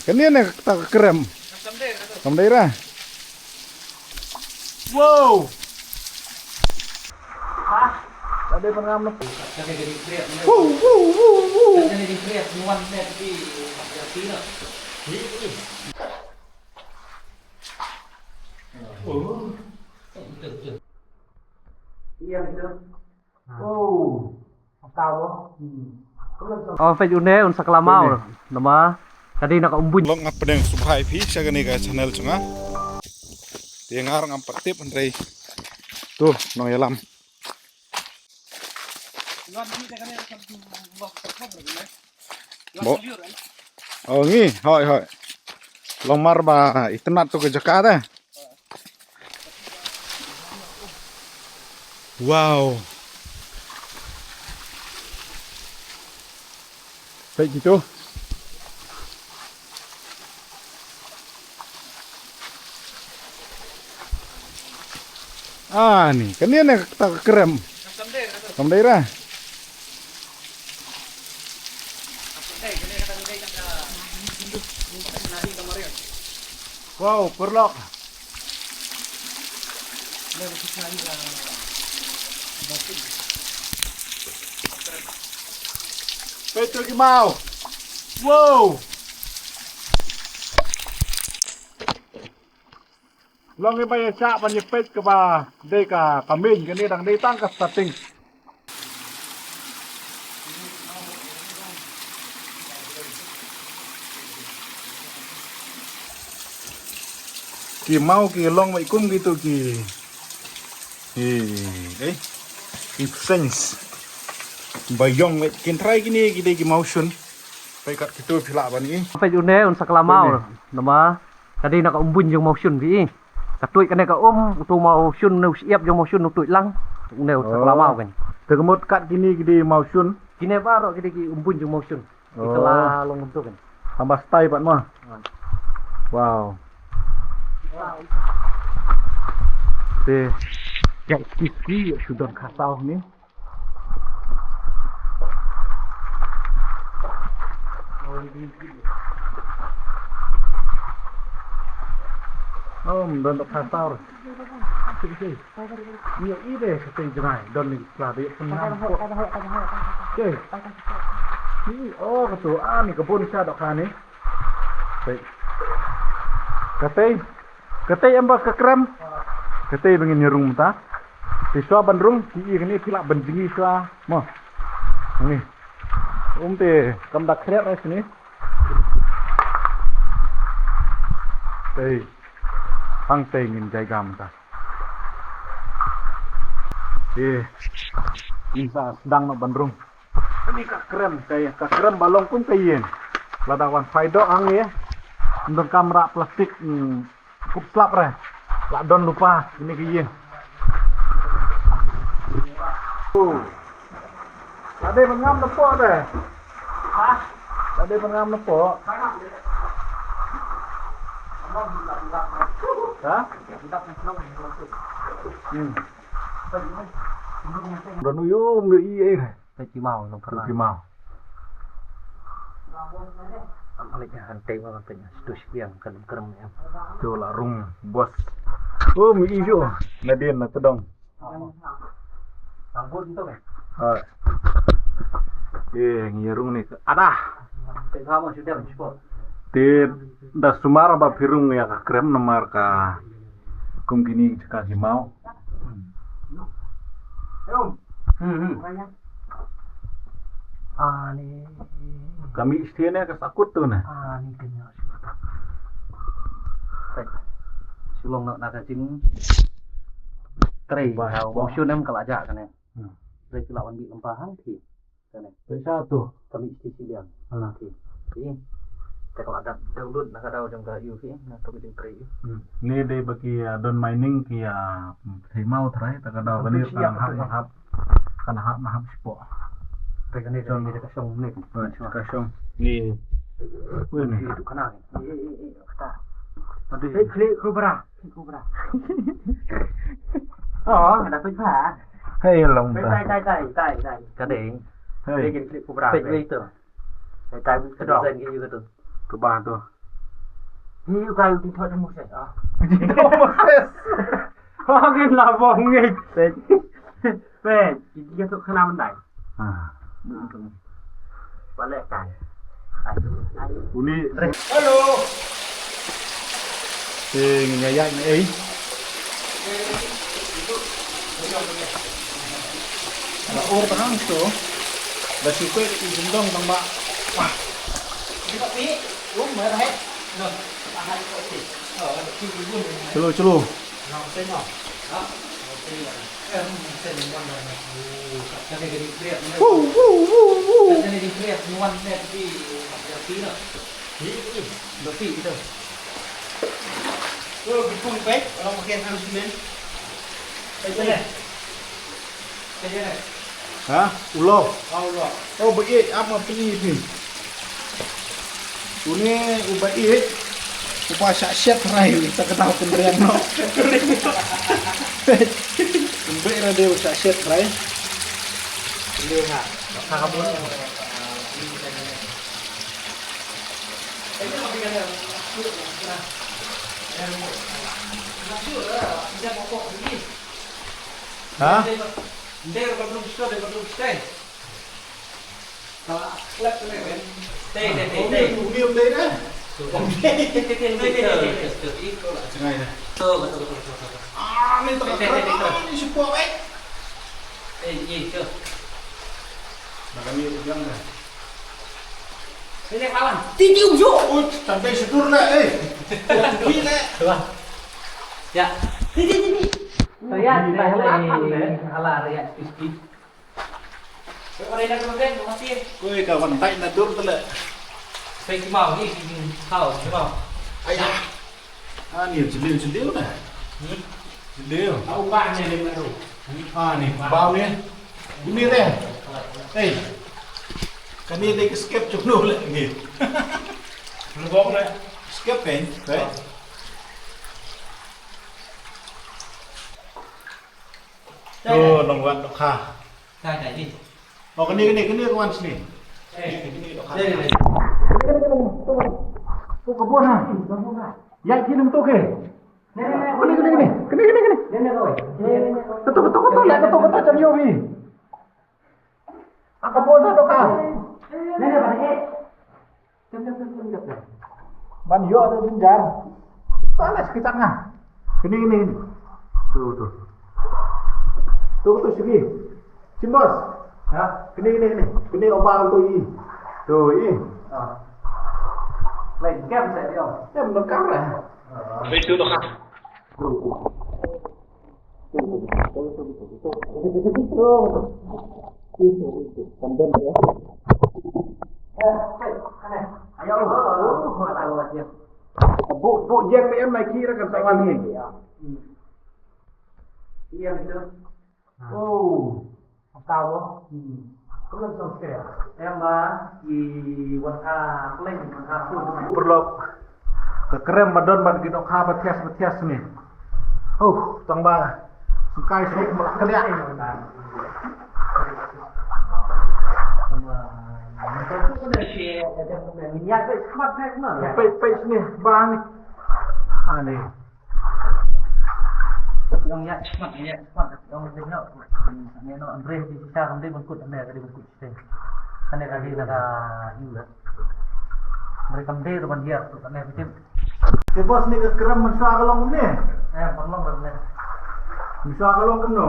Kanina tak krem. Kam daerah. Wow. Hah? Ada pengam na. Kasi jadi kriat. Woo woo woo woo. Kasi jadi kriat nuan net di Argentina. Oh. Iya betul. Oh. Tahu. Oh, fe une un saklamau nama tadi nak umbun. Long apa yang subhai pi siaga nih guys channel cunga. Dia ngarang am partip Andre. Tuh, no yalam. Bo. Oh ngi, hoi hoi. Long mar ba itnat tu ke Jakarta. Wow. Kayak gitu. Ah nih, kan dia nih tak krem. Kam daerah. Wow, perlok. Petro que mau. Wow. Long cái bay chạ bằng nhiệt pet cái bà đây cả mình cái này đằng đây tăng cả starting. Ki mau ki long vậy cũng gitu ki. Đấy. Ki sense. Bayong vậy kin try gini gede ki motion. Bay kat gitu pila ban ini. Fe une un saklamau nama tadi nak umbun jeung motion vi. Katui kan ka tu mau syun nu siap jeung motion nu tui lang. Une un saklamau kan. Terkemut kat gini gede motion. Kini baro gede ki umbun jeung motion. Ikala long untuk kan. Tambah style pat mah. Wow. Deh, kayak kiki sudah kasau nih. Oh, don tak kasau. Sih. Iya ide seperti jenai don ni keladi senang. Oke. Ini oh ketua ni kebun saya dok kan ni. Baik. Katay amba ke krem. Katay bengin nyerung ta. Piswa bandrung ki ini pila benjingi swa. Mo. Ni. Te kam dak kriat ai sini. Tei. Pang tei ngin jaigam ta. Insa sedang nak bandrung. Ini ka krem saya, ka krem balong pun kayen. Ladawan faidok ang ya. Untuk kamera plastik cukup slap re. Lak don lupa ini kiye. Ada pengam lepo deh. Hah? Ada pengam lepo. Hah? Dan yo mi iye. Pe mau long kala. Mau. Aliknya hantai banget punya stus yang kerem ya. Tuh lah rung bos. Oh mi ijo. Nadien na tedong. Anggur itu kan. Ngirung nih. Ada. Kamu sudah mencoba. Di das sumara ba pirung ya ka krem namar ka kum gini ka mau. Ni Kami istinya ke sakut tuh nah. ni kenya. Baik. Sulong nak kacing. Tray. Motion em kalau aja kan ya. Tray lawan bi lempahan ki. Kan ya. Bisa tuh. Kami isti liang. Oke. Jadi kalau ada download nak ada jam ka UV na to bi tray. Ni deh bagi don mining kia mau try tak ada bani hap kan hap sipo. Tray kan ni dia kasong ni. Kasong. Ni. Wih nih. Itu kana. Kata. Tadi klik kubra. Oh, ada pizza. Hey long ta. Tai. Cái đấy. Hey. Cái klik kubra. Pizza itu. Tai kedong. Desain gitu tuh. Coba tuh. Hiu kayu di thôi một sệt à. Có cái là vòng nghịch về chỉ cho thuộc khả năng bên này và lệ cài Uni. Halo. Ngayay na eh. Ada or tangan tu. Basi ko indong tang ba. Wah. Di pi, lu mer hết. Rồi. Chulu chulu. Hah? Ulo? Oh, baik. Apa pilih ni? Ini baik. Upah syak rai kita kenal kendrian no. Baik lah dia syak rai. Liêu hả? Kakabun. Hah? Dia belum stay. Kalau lep tu ni, stay. Diam deh dah. Ah, ni tak keren. Ni sepuh baik. Chưa. Nak kami ujang dah. Ini kawan. Tidium jo. Ui, sampai sedur lah Gila. Ya. Saya ala Riyad Fiski. Orang dah kemudian masih. Ui, kawan tak nak dur tu lah. Saya mau ni tahu, mau. Ayah. Ah, ni celiu dah. Celiu. Aku banyak ni baru. Ah, ni bau ni. Ini deh. Hey. Kami ada escape jono lah ni. Lubang lah. Escape kan? Right? Oh, nongwan dok ha. Saya ni. Oh, kini kawan sini. Kini dok ha. Tu kebun ha. Ya, kini tu ke? Kini. Betul lah, betul macam yo ni. Ang kebun dok ha. Ban yo ada pinjar. Panas kita ngah. Kini. Tuh. Tuh segi. Cimbos. Ha? Kini. Kini obang tu i. Tuh i. Lain kem saya dia. Ya menekam lah. Itu tu kan. Itu. Sambil ya. Ayo. Tahu dia. Bu yang PM naik kira kan sama ni. Iya gitu. Oh. Tahu. Belum selesai. Em di Wanka Plain, Wanka Pun. Perlu kekerem badan bagi dok ha betias ni. Tang ba. Sukai sok melak kelia. Minyak tu smart kan mana? Pei sini bang ni. Ha ni. Yang smart, yang dengar. Ni no Andre di sisa Andre bangkut Andre tadi bangkut stay. Ane kali nak juga. Mereka mende tu dia tu Ane macam. Ke bos ni kekerem mensua kalong ni. Perlu benar. Mensua kalong kemno.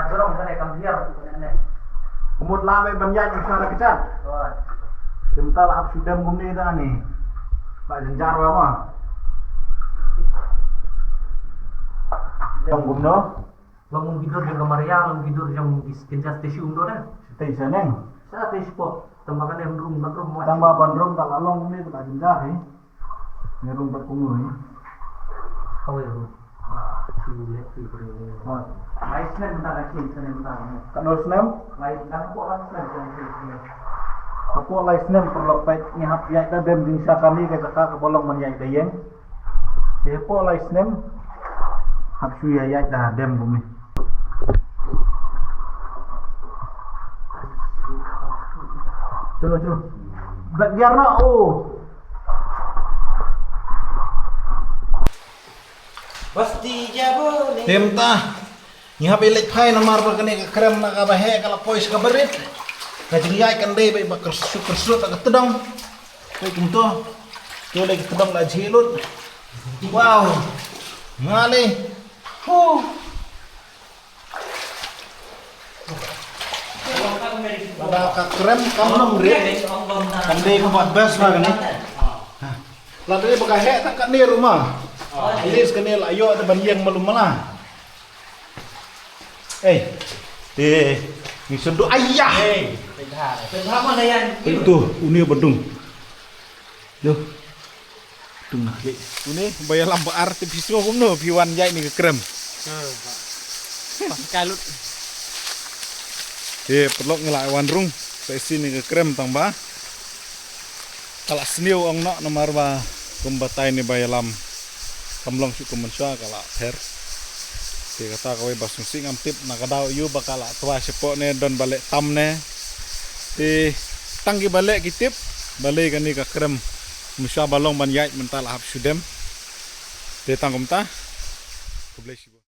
Jorong kan kam dia tu Ane. Kemud lama banyak mensua kecat. Oh. Sebentar lah sudah mengumni dah ni. Pak jenjar apa? Yang gumno. Bangun tidur yang Maria, bangun tidur yang di kenjas stasiun tu dah. Stay sana. Saya Facebook tambahkan yang room. Tambah bandrong tak lalong ni tak jenjar ni. Ni room berkumul ni. Kau itu. Sulit tu bro. Lain bentar lagi sana bentar. Kat no snam. Lain dah buat lah sana. Apa lai snam perlu baik ni hap ya dah dem di sakani ke kakak ke bolong man ya dayeng. Siapa lai snam? Hap su ya dah dem bumi. Culu. Bagian nak Pasti ja boleh. Tem ta. Nya belet pai nomor berkene ke krem nak bahe kala pois ka berit. Ka jingai kan dei bai bakar syukur tak tedong. Bai kunto. Tu lagi tedong la jilut. Wow. Ngale. Pada ka krem kamnom ri. Kan dei ka buat bes lah kan ni. Lalu baka he tak kat ni rumah. Ini sekenil ayo ada banjang malum malah. Ni senduk ayah. Kenapa mana yang? Itu, ini bedung. Duh. Bedung nak lek. Ini bayar lampu artifisial kumno piwan jai ni ke krem. Pas kalut. Perlu ngelak wan rung. Sesi ni ke krem tambah. Kalau seniu ong nak nomor ba kumbatai ni bayar lam. Kamlong syukur mensua kalau her. Dia kata kau basung sing amtip nakadau yu bakal tua sepok ne don balik tam ne. Di tanggi balik kitip balik kan ni ke krem musya balong ban yait mental hap sudem. Dia tangkum ta.